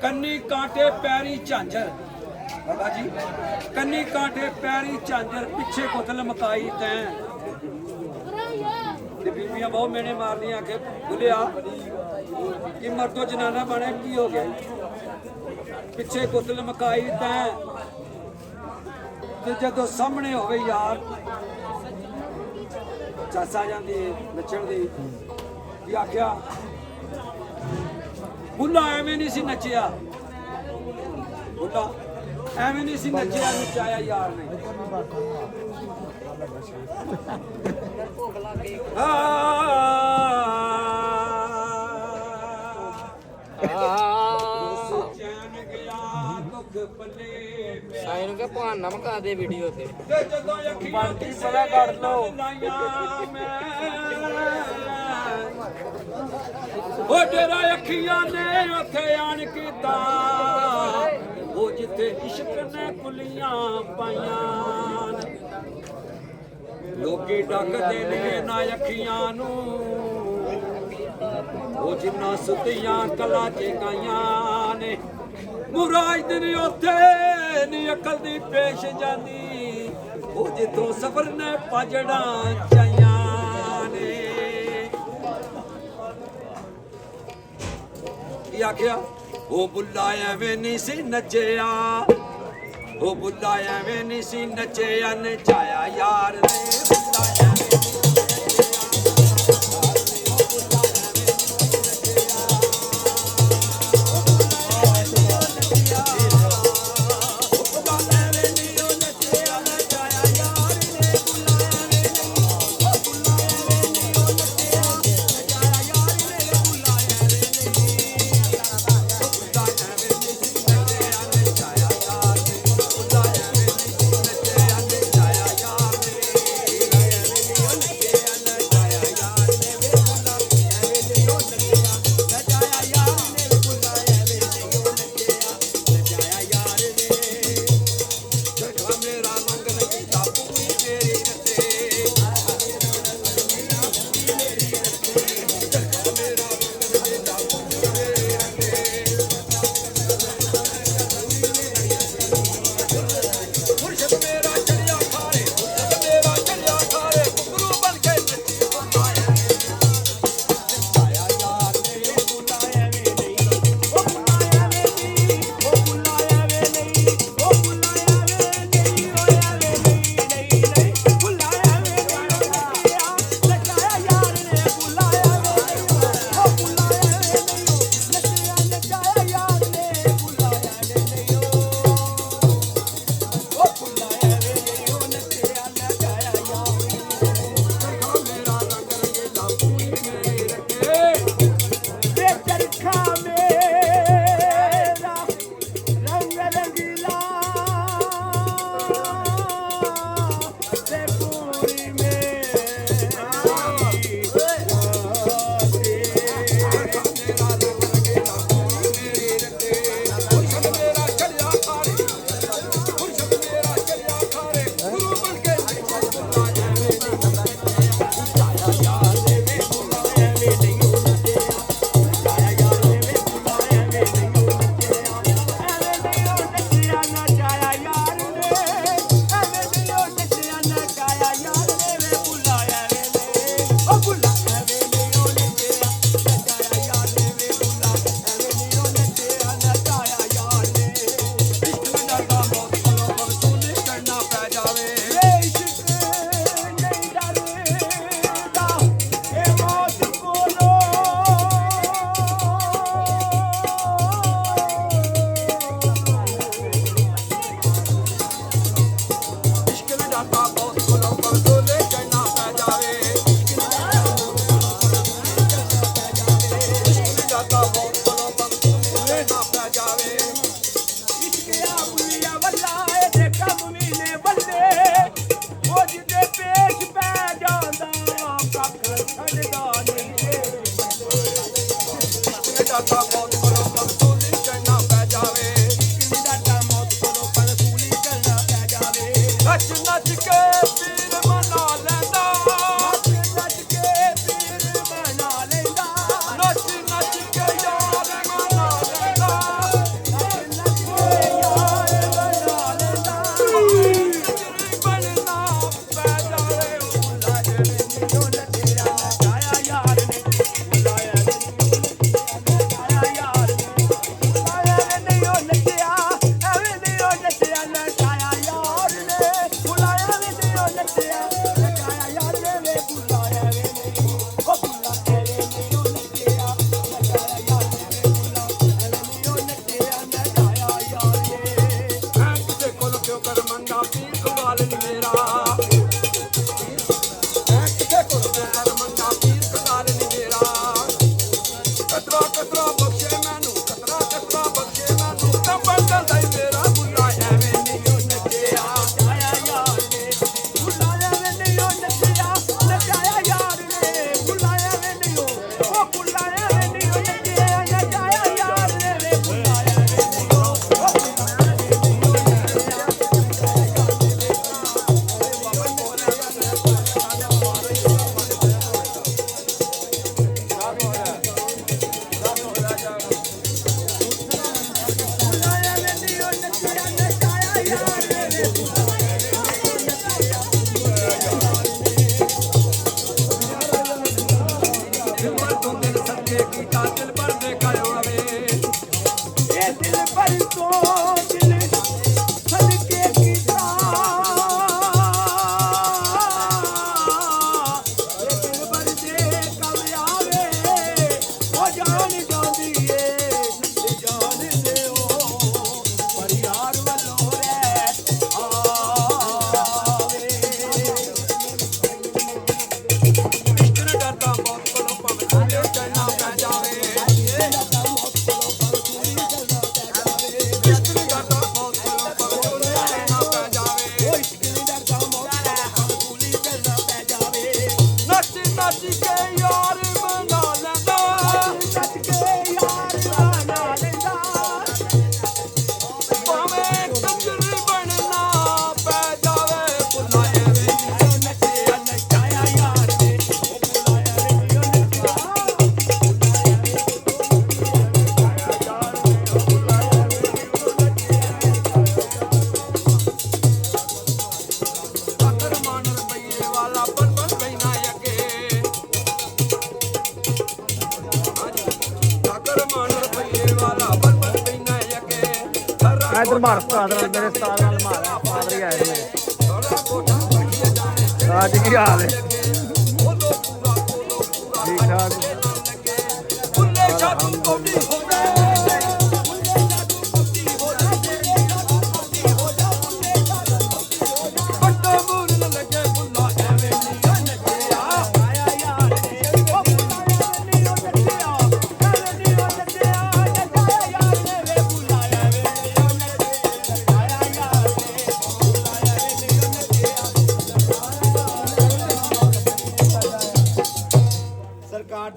ਕੰਨੀ ਕਾਂਟੇ ਪੈਰੀ ਝਾਂਜਰ ਬਾਬਾ ਜੀ ਕੰਨੀ ਕਾਂਟੇ ਪੈਰੀ ਝਾਂਜਰ ਪਿੱਛੇ ਕੁਤਲ ਮਕਾਈ ਤੈਂ ਤੇ ਬੀਬੀਆਂ ਬਹੁਤ ਮੇਨੇ ਮਾਰਦੀਆਂ ਕਿ ਬੁਲਿਆ ਕਿ ਮਰਦੋ ਜਨਾਨਾ ਬਣੇ ਕੀ ਹੋ ਗਿਆ ਪਿੱਛੇ ਕੁਤਲ ਮਕਾਈ ਤੈਂ ਤੇ ਜਦੋਂ ਸਾਹਮਣੇ ਹੋਵੇ ਯਾਰ ਚਾਸਾ ਜਾਂਦੀ ਨੱਚਣ ਦੀ ਕੀ ਆਖਿਆ ਬੁੱਲਾ ਐਵੇਂ ਨਹੀਂ ਸੀ ਨੱਚਿਆ ਬੁੱਲਾ ਐਵੇਂ ਨਹੀਂ ਸੀ ਨੱਚਿਆ ਨਚਾਇਆ ਯਾਰ ਨੇ ਸਾਈਨ ਕੇ ਭਾਨਾ ਮਕਾ ਦੇ ਵੀਡੀਓ ਤੇ ਜਦੋਂ ਅੱਖੀਆਂ ਦੀ ਸਦਾ ਕੱਢ ਲਓ ਉਹ ਤੇਰਾ ਅੱਖੀਆਂ ਨੇ ਉੱਥੇ ਆਣ ਕੀਤਾ ਉਹ ਜਿੱਥੇ ਇਸ਼ਕ ਨੇ ਕੁਲੀਆਂ ਪਾਈਆਂ ਲੋਕੀ ਡੱਕਦੇ ਨੇ ਨਾ ਅੱਖੀਆਂ ਨੂੰ ਉਹ ਜਿੰਨਾ ਸੁੱਤੀਆਂ ਕਲਾ ਚ ਗਾਈਆਂ ਨੇ ਮੁਰਾਦ ਨੇ ਉੱਥੇ ਨੀ ਅਕਲ ਦੀ ਪੇਸ਼ ਜਾਂਦੀ ਉਹ ਜਿੱਥੋਂ ਸਫਰ ਨੇ ਪਾਜੜਾਂ ਚਾਈਆਂ ਨੇ ਕੀ ਆਖਿਆ ਉਹ ਬੁੱਲਾ ਐਵੇਂ ਨਹੀਂ ਸੀ ਨੱਚਿਆ ਉਹ ਬੁੱਲਾ ਐਵੇਂ ਨਹੀਂ ਸੀ ਨੱਚਿਆ ਨਚਾਇਆ ਯਾਰ ਨੇ ਬੁੱਲਾ ਐਵੇਂ ਪਰਤੋਂ ਦਿਲ ਸਦਕੇ ਕੀਤਾ ਇਹ ਦਿਲ ਭਰ ਦੇ ਕਲ ਆਵੇ ਉਹ ਜਾਨ ਜਾਂਦੀ ਏ ਤੇ ਜਾਨ ਦਿਓ ਪਰ ਯਾਰ ਵੱਲੋਂ ਰਹਿ ਆਵੇ ਇਸ਼ਕ ਨਾ ਡਰਦਾ ਮੌਤ ਕੋਲੋਂ ਭਾਵੇਂ ਥੱਲੇ ਚੜਨਾ ਪੈ ਜਾਵੇ ਨੱਚ ਕੇ ਯਾਰ ਬਣਾ ਲੈਂਦਾ ਨੱਚ ਕੇ ਯਾਰ ਬਣਾ ਲੈਂਦਾ ਭਾਵੇਂ ਕੰਜਰ ਬਣਨਾ ਪੈ ਜਾਵੇ ਬੁਲਾਏ ਵੇ ਨੱਚਿਆ ਨਚਾਇਆ ਯਾਰ ਨੇ ਉਹ ਬੁਲਾਇਆ ਵੇ ਅਕਰ ਮਾਨ ਰੁਪਈਏ ਵਾਲਾ ਬਨ ਬਨ ਬੈਨਾ ਯਕੇ ਅਕਰ ਮਾਨ ਰੁਪਈਏ ਵਾਲਾ ਬਨ ਬਨ ਬੈਨਾ ਯਕੇ ਇਧਰ ਮਾਰ ਉਸਤਾਦ ਨਾਲ ਮੇਰੇ ਉਸਤਾਦ ਨਾਲ ਮਾਰ ਫਾਦਰ ਹੀ ਆਏ ਨੇ ਅੱਜ ਕੀ ਹਾਲ ਹੈ ਠੀਕ ਠਾਕ ਬੁੱਲੇ ਸ਼ਾਹ ਤੂੰ ਕੋਡੀ